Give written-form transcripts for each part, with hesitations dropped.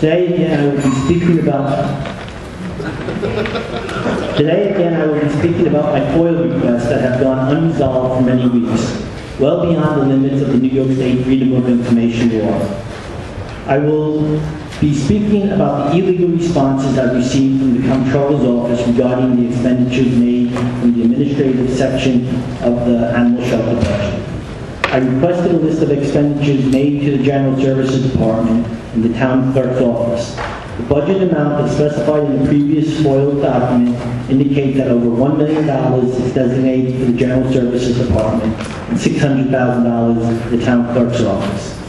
Today again I will be speaking about my FOIL requests that have gone unresolved for many weeks, well beyond the limits of the New York State Freedom of Information law. I will be speaking about the illegal responses I received from the Comptroller's Office regarding the expenditures made from the administrative section of the Animal Shelter budget. I requested a list of expenditures made to the General Services Department in the Town Clerk's Office. The budget amount as specified in the previous FOIL document indicates that over $1 million is designated for the General Services Department and $600,000 for the Town Clerk's Office.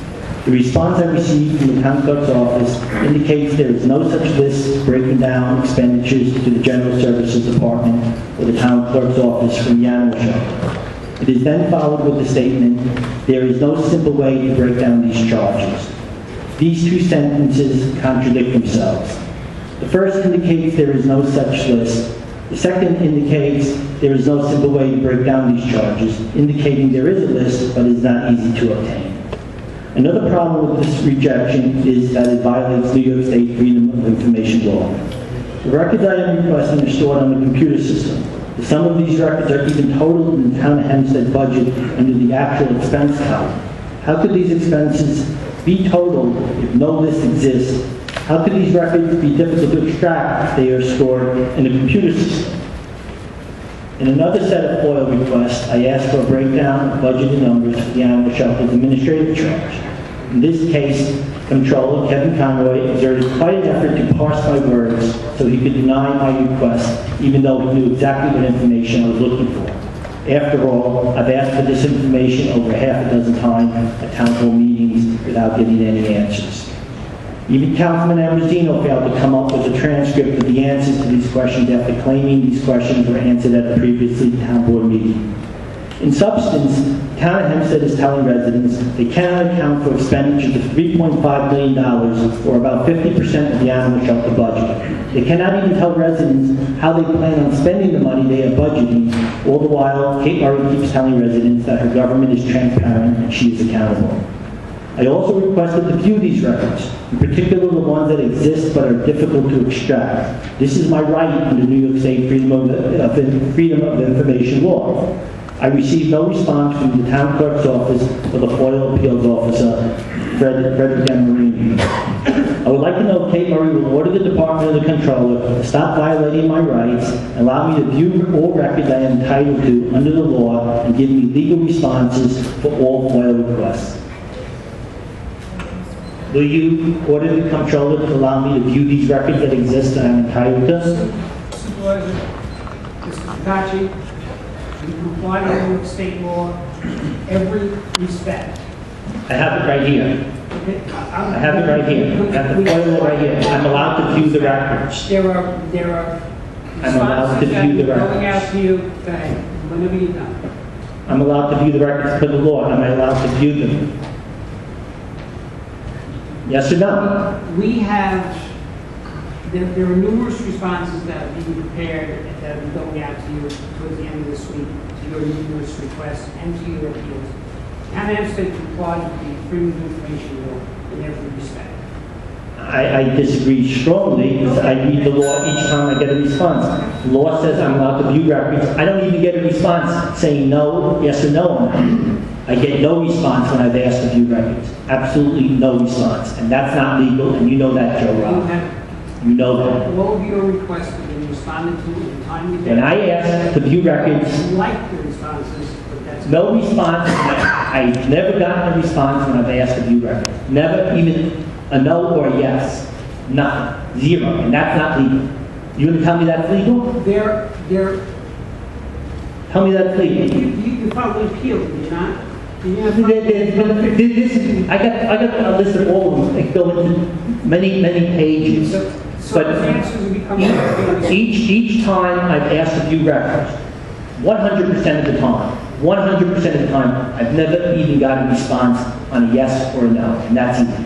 The response I received from the Town Clerk's Office indicates there is no such list breaking down expenditures to the General Services Department or the Town Clerk's Office from the Animal Shelter. It is then followed with the statement, there is no simple way to break down these charges. These two sentences contradict themselves. The first indicates there is no such list. The second indicates there is no simple way to break down these charges, indicating there is a list, but it is not easy to obtain. Another problem with this rejection is that it violates New York State Freedom of Information law. The records I am requesting are stored on the computer system. Some of these records are even totaled in the Town of Hempstead budget under the actual expense column. How could these expenses be totaled if no list exists? How could these records be difficult to extract if they are stored in a computer system? In another set of FOIL requests, I asked for a breakdown of budgeted numbers for the Animal Shelter's administrative charge. In this case, Comptroller Kevin Conroy exerted quite an effort to parse my words so he could deny my request, even though he knew exactly what information I was looking for. After all, I've asked for this information over half a dozen times at town hall meetings without getting any answers. Even Councilman Ambrosino failed to come up with a transcript of the answers to these questions after claiming these questions were answered at a previously town board meeting. In substance, the Town of Hempstead is telling residents they cannot account for expenditures of $3.5 million, or about 50% of the animal shelter budget. They cannot even tell residents how they plan on spending the money they are budgeting, all the while Kate Murray keeps telling residents that her government is transparent and she is accountable. I also requested to view these records, in particular the ones that exist but are difficult to extract. This is my right under New York State Freedom of Information law. I received no response from the Town Clerk's Office or the FOIL Appeals Officer, Frederick Demarine. I would like to know if Kate Murray will order the Department of the Comptroller to stop violating my rights and allow me to view all records I am entitled to under the law and give me legal responses for all FOIL requests. Will you order the Comptroller to allow me to view these records that exist that I'm entitled to? Supervisor, Mr. Procacci, you comply with New York State law in every respect. I have it right here. I have it right here. I have the FOIL right here. I'm allowed to view the records. There are I'm allowed to view the records. Going out to you, go ahead, whenever you're done. I'm allowed to view the records per the law. Am I allowed to view them? Yes or no? We have, there are numerous responses that are being prepared that will be going out to you towards the end of this week, to your numerous requests and to your appeals. Town of Hempstead complies with the Freedom of Information law in every respect. I disagree strongly because I read the law each time I get a response. The law says I'm allowed to view records. I don't even get a response saying no, yes or no. I get no response when I've asked to view records. Absolutely no response. And that's not legal, and you know that, Joe Robb. You know that. All of your requests have been responded to in a timely manner. When I ask to view records, I like the responses, but that's no response. I've never gotten a response when I've asked to view records. Never even a no or a yes. Nothing. Zero. And that's not legal. You going to tell me that's legal? Tell me that's legal. You filed an appeal, did you not? I got a list of all of them. They go into many pages. But each time I've asked to view records, 100% of the time, 100% of the time, I've never even got a response on a yes or a no, and that's easy.